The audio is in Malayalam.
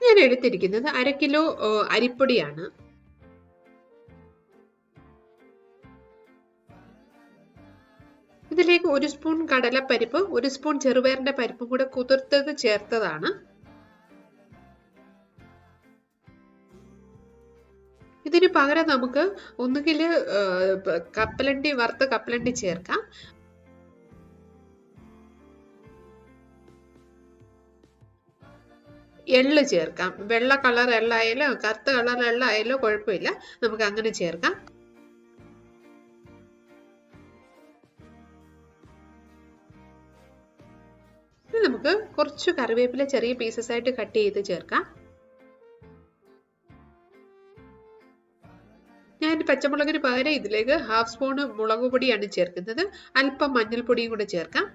ഞാൻ എടുത്തിരിക്കുന്നത് 1/2 കിലോ അരിപ്പൊടിയാണ്. ഇതിലേക്ക് 1 സ്പൂൺ കടലപ്പരിപ്പ്, 1 സ്പൂൺ ചെറുപയറിന്റെ പരിപ്പും കൂടെ കുതിർത്തത് ചേർത്തതാണ്. ഇതിന് പകരം നമുക്ക് ഒന്നുകിൽ കപ്പലണ്ടി, വറുത്ത കപ്പലണ്ടി ചേർക്കാം. എള്ള് ചേർക്കാം. വെള്ള കളർ എള്ളായാലോ കറുത്ത കളർ എള്ളായാലോ കുഴപ്പമില്ല, നമുക്ക് അങ്ങനെ ചേർക്കാം. നമുക്ക് കുറച്ച് കറിവേപ്പില ചെറിയ പീസസ് ആയിട്ട് കട്ട് ചെയ്ത് ചേർക്കാം. ഞാൻ പച്ചമുളകിന് പകരം ഇതിലേക്ക് 1/2 സ്പൂൺ മുളക് പൊടിയാണ് ചേർക്കുന്നത്. അല്പം മഞ്ഞൾപ്പൊടിയും കൂടെ ചേർക്കാം.